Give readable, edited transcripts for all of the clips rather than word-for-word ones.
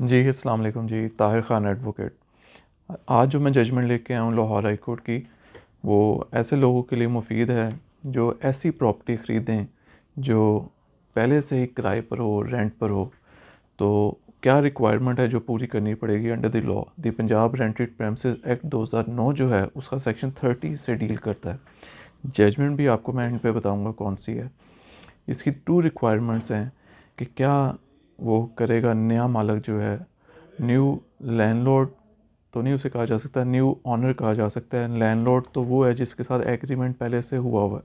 जी अस्सलाम वालेकुम जी। ताहिर ख़ान एडवोकेट। आज जो मैं जजमेंट लेके आया हूँ लाहौर हाई कोर्ट की, वो ऐसे लोगों के लिए मुफीद है जो ऐसी प्रॉपर्टी ख़रीदें जो पहले से ही किराए पर हो, रेंट पर हो। तो क्या रिक्वायरमेंट है जो पूरी करनी पड़ेगी under the law. The Punjab rented premises act 2009 जो है उसका सेक्शन 30 से डील करता है। जजमेंट भी आपको मैं एंड पे बताऊंगा कौन सी है। इसकी 2 रिक्वायरमेंट्स हैं कि क्या वो करेगा नया मालिक जो है, न्यू लैंडलॉर्ड तो नहीं उसे कहा जा सकता, न्यू ऑनर कहा जा सकता है। लैंडलॉर्ड तो वो है जिसके साथ एग्रीमेंट पहले से हुआ हुआ है।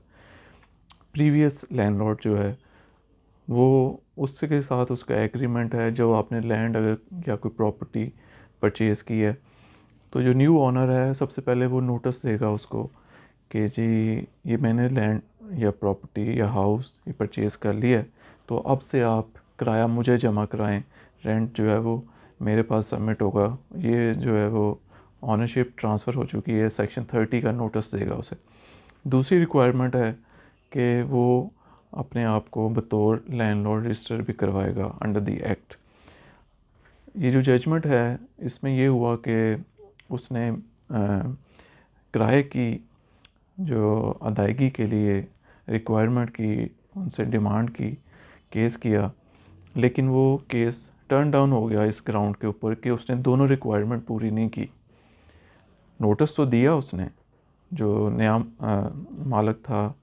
प्रीवियस लैंडलॉर्ड जो है वो उससे के साथ उसका एग्रीमेंट है, जो आपने लैंड अगर या कोई प्रॉपर्टी परचेज़ की है। तो जो न्यू ऑनर है सबसे पहले वो नोटिस देगा उसको कि जी ये मैंने लैंड या प्रॉपर्टी या हाउस ये परचेज़ कर लिया है, तो अब से आप किराया मुझे जमा कराएं, रेंट जो है वो मेरे पास सबमिट होगा। ये जो है वो ऑनरशिप ट्रांसफ़र हो चुकी है, सेक्शन 30 का नोटिस देगा उसे। दूसरी रिक्वायरमेंट है कि वो अपने आप को बतौर लैंडलॉर्ड रजिस्टर भी करवाएगा अंडर द एक्ट। ये जो जजमेंट है इसमें ये हुआ कि उसने किराए की जो अदायगी के लिए रिक्वायरमेंट की, उनसे डिमांड की, केस किया, लेकिन वो केस टर्न डाउन हो गया इस ग्राउंड के ऊपर कि उसने दोनों रिक्वायरमेंट पूरी नहीं की। नोटिस तो दिया उसने, जो नया मालिक था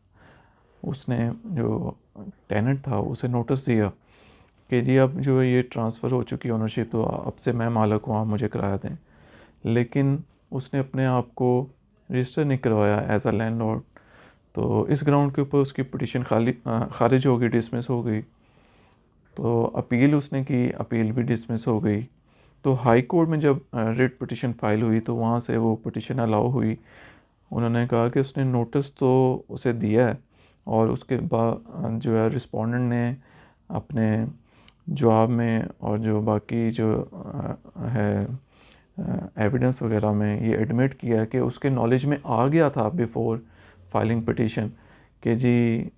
उसने, जो टेनेंट था उसे नोटिस दिया कि जी अब जो ये ट्रांसफ़र हो चुकी है ओनरशिप, तो अब से मैं मालिक हूँ, आप मुझे किराया दें। लेकिन उसने अपने आप को रजिस्टर नहीं करवाया एज अ लैंडलॉर्ड। तो इस ग्राउंड के ऊपर उसकी पिटीशन खारिज हो गई, डिसमिस हो गई। तो अपील उसने की, अपील भी डिसमिस हो गई। तो हाई कोर्ट में जब रिट पिटीशन फाइल हुई तो वहाँ से वो पिटीशन अलाउ हुई। उन्होंने कहा कि उसने नोटिस तो उसे दिया है और उसके बाद जो है रिस्पोंडेंट ने अपने जवाब में और जो बाकी जो है एविडेंस वगैरह में ये एडमिट किया है कि उसके नॉलेज में आ गया था बिफोर फाइलिंग पिटीशन कि जी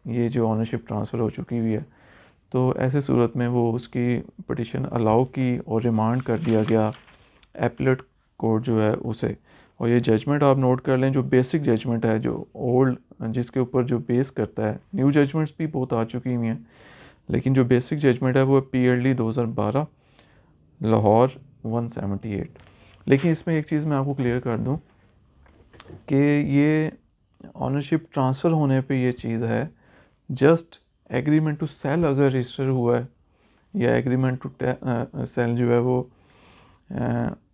ये जो ऑनरशिप ट्रांसफ़र हो चुकी हुई है। तो ऐसे सूरत में वो उसकी पिटीशन अलाउ की और रिमांड कर दिया गया एपलेट कोर्ट जो है उसे। और ये जजमेंट आप नोट कर लें, जो बेसिक जजमेंट है, जो ओल्ड जिसके ऊपर जो बेस करता है, न्यू जजमेंट्स भी बहुत आ चुकी हुई हैं, लेकिन जो बेसिक जजमेंट है वो PLD 2012 लाहौर 178। लेकिन इसमें एक चीज़ मैं आपको क्लियर कर दूं कि ये ऑनरशिप ट्रांसफ़र होने पे ये चीज़ है, जस्ट एग्रीमेंट टू सेल अगर रजिस्टर हुआ है या एग्रीमेंट टू सेल जो है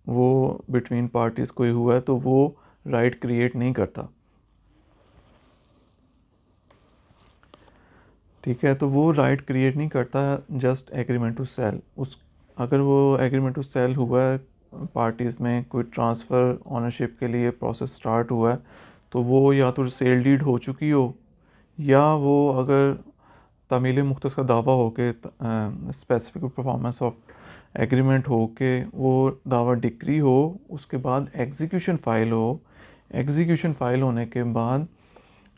वो बिटवीन पार्टीज़ कोई हुआ है, तो वो राइट क्रिएट नहीं करता। ठीक है, तो वो राइट क्रिएट नहीं करता, जस्ट एग्रीमेंट टू सेल। उस अगर वो एग्रीमेंट टू सेल हुआ है, पार्टीज़ में कोई ट्रांसफ़र ऑनरशिप के लिए प्रोसेस स्टार्ट हुआ है, तो वो या तो सेल डीड हो चुकी हो, या वो अगर तामील मुख्तस का दावा हो के स्पेसिफिक परफॉर्मेंस ऑफ एग्रीमेंट हो के वो दावा डिक्री हो, उसके बाद एग्जीक्यूशन फ़ाइल हो। एग्जीक्यूशन फ़ाइल होने के बाद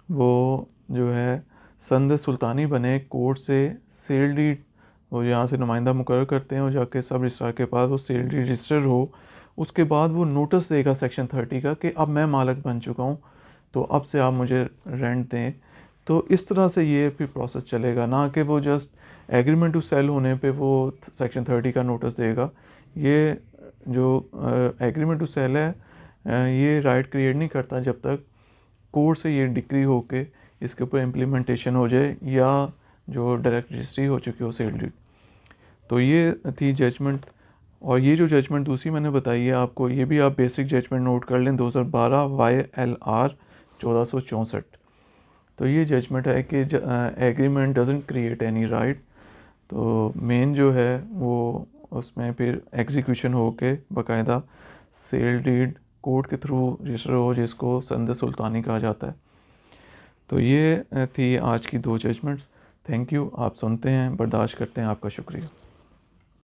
वो जो है संद सुल्तानी बने, कोर्ट से सेल डीड वो यहाँ से नुमाइंदा मुकर्रर करते हैं और जाके सब रजिस्ट्रार के पास वो सेल डीड रजिस्टर हो। उसके बाद वो नोटिस देगा सेक्शन 30 का कि अब मैं मालिक बन चुका हूँ, तो अब से आप मुझे रेंट दें। तो इस तरह से ये फिर प्रोसेस चलेगा, ना कि वो जस्ट एग्रीमेंट टू सेल होने पे वो सेक्शन 30 का नोटिस देगा। ये जो एग्रीमेंट टू सेल है ये राइट क्रिएट नहीं करता जब तक कोर्ट से ये डिक्री हो के इसके ऊपर इम्प्लीमेंटेशन हो जाए या जो डायरेक्ट रजिस्ट्री हो चुकी हो सेल डीड। तो ये थी जजमेंट। और ये जो जजमेंट दूसरी मैंने बताई है आपको, ये भी आप बेसिक जजमेंट नोट कर लें, 2012 YLR 1464। तो ये जजमेंट है कि agreement doesn't create any right. तो मेन जो है वो उसमें फिर एग्जीक्यूशन हो के बाकायदा सेल डीड कोर्ट के थ्रू रजिस्टर हो, जिसको संद सुल्तानी कहा जाता है। तो ये थी आज की 2 जजमेंट्स। Thank you. आप सुनते हैं, बर्दाश्त करते हैं। आपका शुक्रिया।